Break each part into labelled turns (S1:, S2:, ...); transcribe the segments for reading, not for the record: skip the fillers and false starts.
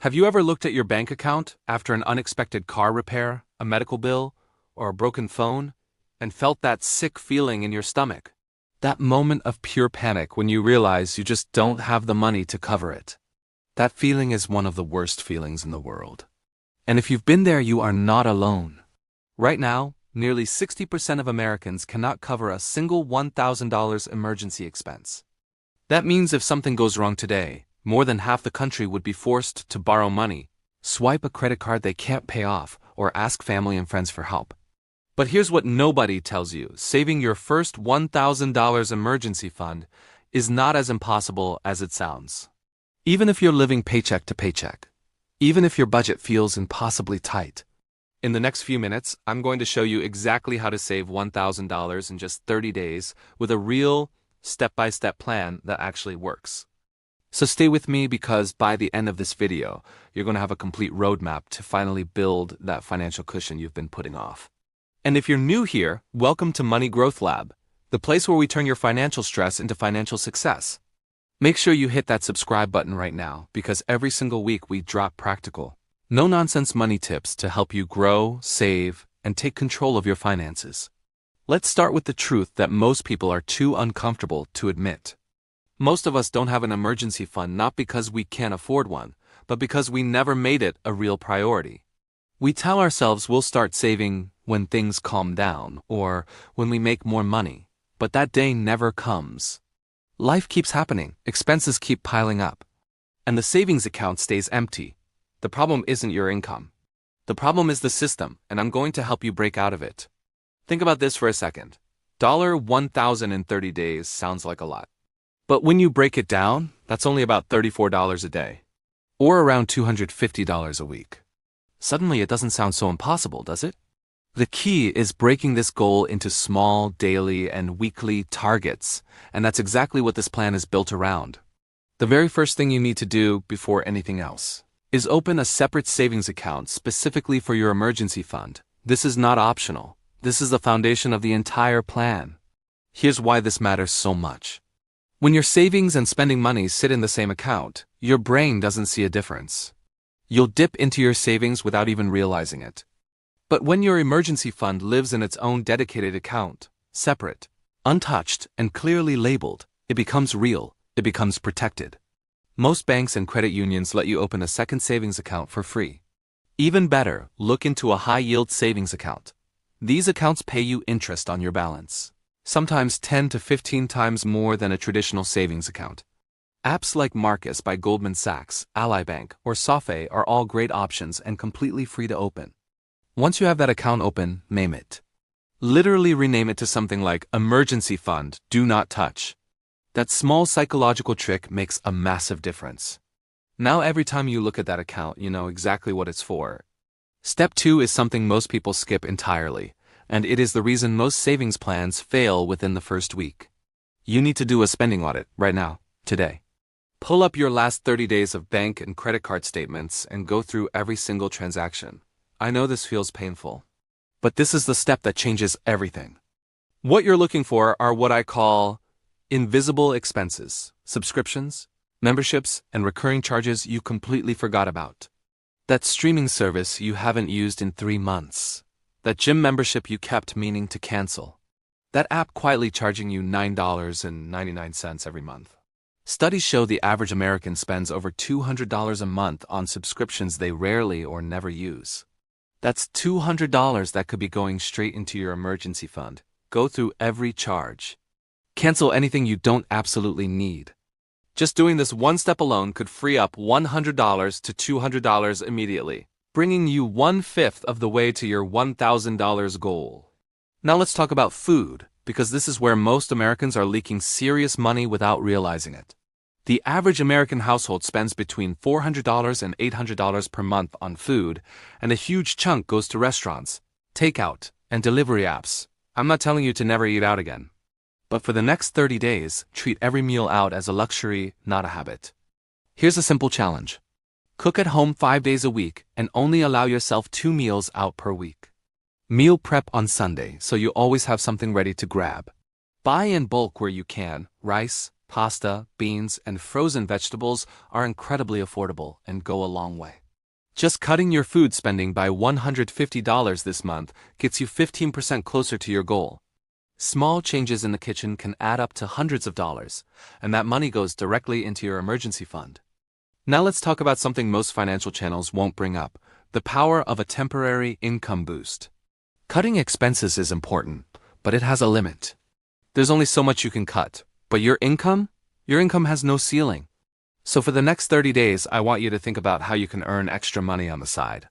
S1: Have you ever looked at your bank account after an unexpected car repair, a medical bill, or a broken phone, and felt that sick feeling in your stomach? That moment of pure panic when you realize you just don't have the money to cover it. That feeling is one of the worst feelings in the world. And if you've been there, you are not alone. Right now, nearly 60% of Americans cannot cover a single $1,000 emergency expense. That means if something goes wrong today, more than half the country would be forced to borrow money, swipe a credit card they can't pay off, or ask family and friends for help. But here's what nobody tells you: saving your first $1,000 emergency fund is not as impossible as it sounds. Even if you're living paycheck to paycheck, even if your budget feels impossibly tight. In the next few minutes, I'm going to show you exactly how to save $1,000 in just 30 days with a real, step-by-step plan that actually works. So stay with me, because by the end of this video, you're going to have a complete roadmap to finally build that financial cushion you've been putting off. And if you're new here, welcome to Money Growth Lab, the place where we turn your financial stress into financial success. Make sure you hit that subscribe button right now, because every single week we drop practical, no-nonsense money tips to help you grow, save, and take control of your finances. Let's start with the truth that most people are too uncomfortable to admit. Most of us don't have an emergency fund, not because we can't afford one, but because we never made it a real priority. We tell ourselves we'll start saving when things calm down or when we make more money, but that day never comes. Life keeps happening, expenses keep piling up, and the savings account stays empty. The problem isn't your income. The problem is the system, and I'm going to help you break out of it. Think about this for a second. $1,000 in 30 days sounds like a lot. But when you break it down, that's only about $34 a day, or around $250 a week. Suddenly it doesn't sound so impossible, does it? The key is breaking this goal into small, daily, and weekly targets, and that's exactly what this plan is built around. The very first thing you need to do before anything else is open a separate savings account specifically for your emergency fund. This is not optional. This is the foundation of the entire plan. Here's why this matters so much. When your savings and spending money sit in the same account, your brain doesn't see a difference. You'll dip into your savings without even realizing it. But when your emergency fund lives in its own dedicated account, separate, untouched, and clearly labeled, it becomes real, it becomes protected. Most banks and credit unions let you open a second savings account for free. Even better, look into a high-yield savings account. These accounts pay you interest on your balance, sometimes 10 to 15 times more than a traditional savings account. Apps like Marcus by Goldman Sachs, Ally Bank, or Sofe are all great options and completely free to open. Once you have that account open, name it. Literally rename it to something like Emergency Fund, Do Not Touch. That small psychological trick makes a massive difference. Now every time you look at that account, you know exactly what it's for. Step 2 is something most people skip entirely, and it is the reason most savings plans fail within the first week. You need to do a spending audit right now, today. Pull up your last 30 days of bank and credit card statements and go through every single transaction. I know this feels painful, but this is the step that changes everything. What you're looking for are what I call invisible expenses, subscriptions, memberships, and recurring charges you completely forgot about. That streaming service you haven't used in 3 months. That gym membership you kept meaning to cancel. That app quietly charging you $9.99 every month. Studies show the average American spends over $200 a month on subscriptions they rarely or never use. That's $200 that could be going straight into your emergency fund. Go through every charge. Cancel anything you don't absolutely need. Just doing this one step alone could free up $100 to $200 immediately, bringing you 1/5 of the way to your $1,000 goal. Now let's talk about food, because this is where most Americans are leaking serious money without realizing it. The average American household spends between $400 and $800 per month on food, and a huge chunk goes to restaurants, takeout, and delivery apps. I'm not telling you to never eat out again. But for the next 30 days, treat every meal out as a luxury, not a habit. Here's a simple challenge. Cook at home 5 days a week and only allow yourself 2 meals out per week. Meal prep on Sunday so you always have something ready to grab. Buy in bulk where you can: rice, pasta, beans, and frozen vegetables are incredibly affordable and go a long way. Just cutting your food spending by $150 this month gets you 15% closer to your goal. Small changes in the kitchen can add up to hundreds of dollars, and that money goes directly into your emergency fund. Now let's talk about something most financial channels won't bring up: the power of a temporary income boost. Cutting expenses is important, but it has a limit. There's only so much you can cut, but your income has no ceiling. So for the next 30 days, I want you to think about how you can earn extra money on the side.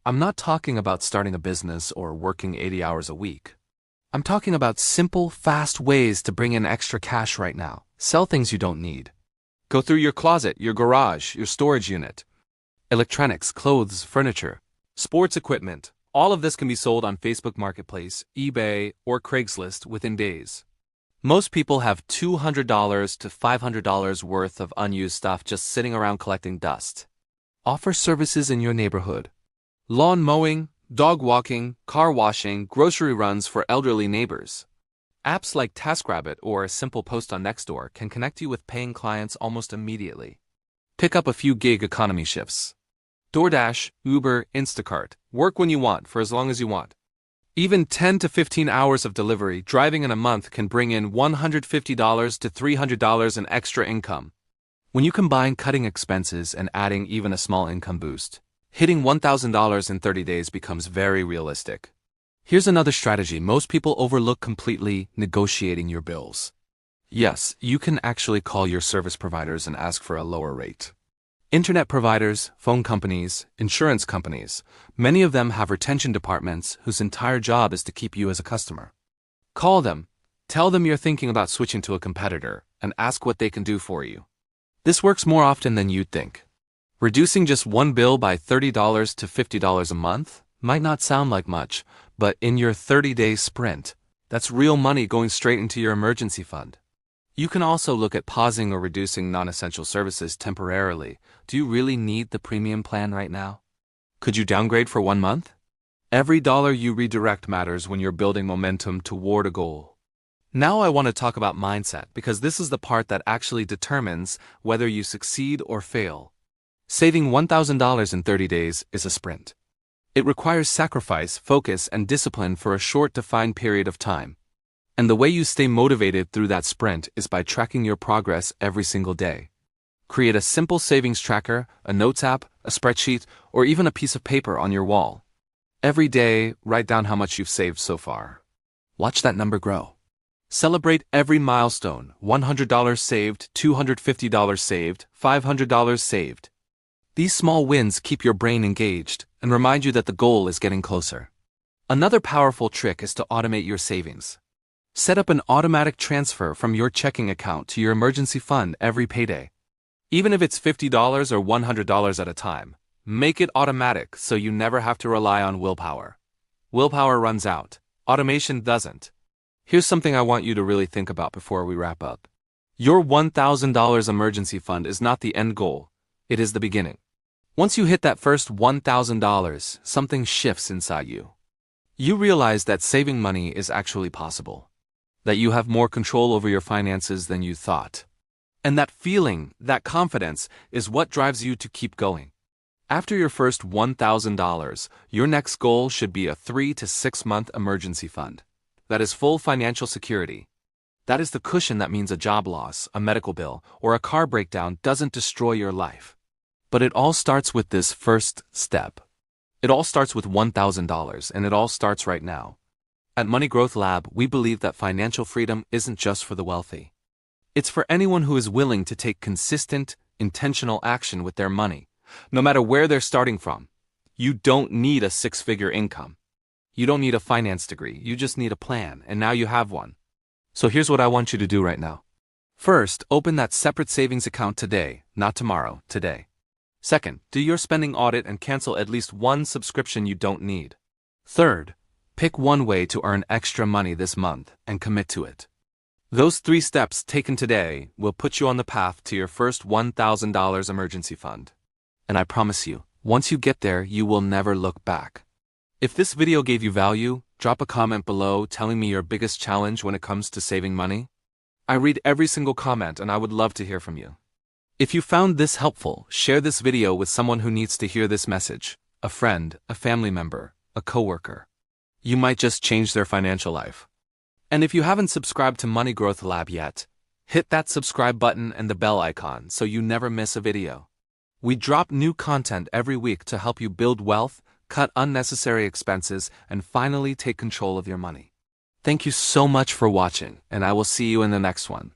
S1: I'm not talking about starting a business or working 80 hours a week. I'm talking about simple, fast ways to bring in extra cash right now. Sell things you don't need. Go through your closet, your garage, your storage unit. Electronics, clothes, furniture, sports equipment. All of this can be sold on Facebook Marketplace, eBay, or Craigslist within days. Most people have $200 to $500 worth of unused stuff just sitting around collecting dust. Offer services in your neighborhood: lawn mowing, dog walking, car washing, grocery runs for elderly neighbors. Apps like TaskRabbit or a simple post on Nextdoor can connect you with paying clients almost immediately. Pick up a few gig economy shifts. DoorDash, Uber, Instacart. Work when you want for as long as you want. Even 10 to 15 hours of delivery driving in a month can bring in $150 to $300 in extra income. When you combine cutting expenses and adding even a small income boost, hitting $1,000 in 30 days becomes very realistic. Here's another strategy most people overlook completely: negotiating your bills. Yes, you can actually call your service providers and ask for a lower rate. Internet providers, phone companies, insurance companies, many of them have retention departments whose entire job is to keep you as a customer. Call them, tell them you're thinking about switching to a competitor, and ask what they can do for you. This works more often than you'd think. Reducing just one bill by $30 to $50 a month might not sound like much, but in your 30-day sprint, that's real money going straight into your emergency fund. You can also look at pausing or reducing non-essential services temporarily. Do you really need the premium plan right now? Could you downgrade for 1 month? Every dollar you redirect matters when you're building momentum toward a goal. Now I want to talk about mindset, because this is the part that actually determines whether you succeed or fail. Saving $1,000 in 30 days is a sprint. It requires sacrifice, focus, and discipline for a short, defined period of time. And the way you stay motivated through that sprint is by tracking your progress every single day. Create a simple savings tracker, a notes app, a spreadsheet, or even a piece of paper on your wall. Every day, write down how much you've saved so far. Watch that number grow. Celebrate every milestone: $100 saved, $250 saved, $500 saved. These small wins keep your brain engaged and remind you that the goal is getting closer. Another powerful trick is to automate your savings. Set up an automatic transfer from your checking account to your emergency fund every payday. Even if it's $50 or $100 at a time, make it automatic so you never have to rely on willpower. Willpower runs out. Automation doesn't. Here's something I want you to really think about before we wrap up. Your $1,000 emergency fund is not the end goal. It is the beginning. Once you hit that first $1,000, something shifts inside you. You realize that saving money is actually possible. That you have more control over your finances than you thought. And that feeling, that confidence, is what drives you to keep going. After your first $1,000, your next goal should be a 3 to 6 month emergency fund. That is full financial security. That is the cushion that means a job loss, a medical bill, or a car breakdown doesn't destroy your life. But it all starts with this first step. It all starts with $1,000, and it all starts right now. At Money Growth Lab, we believe that financial freedom isn't just for the wealthy. It's for anyone who is willing to take consistent, intentional action with their money, no matter where they're starting from. You don't need a 6-figure income. You don't need a finance degree. You just need a plan, and now you have one. So here's what I want you to do right now. First, open that separate savings account today, not tomorrow, today. Second, do your spending audit and cancel at least one subscription you don't need. Third, pick one way to earn extra money this month and commit to it. Those 3 steps taken today will put you on the path to your first $1,000 emergency fund. And I promise you, once you get there, you will never look back. If this video gave you value, drop a comment below telling me your biggest challenge when it comes to saving money. I read every single comment and I would love to hear from you. If you found this helpful, share this video with someone who needs to hear this message, a friend, a family member, a coworker. You might just change their financial life. And if you haven't subscribed to Money Growth Lab yet, hit that subscribe button and the bell icon so you never miss a video. We drop new content every week to help you build wealth, cut unnecessary expenses, and finally take control of your money. Thank you so much for watching, and I will see you in the next one.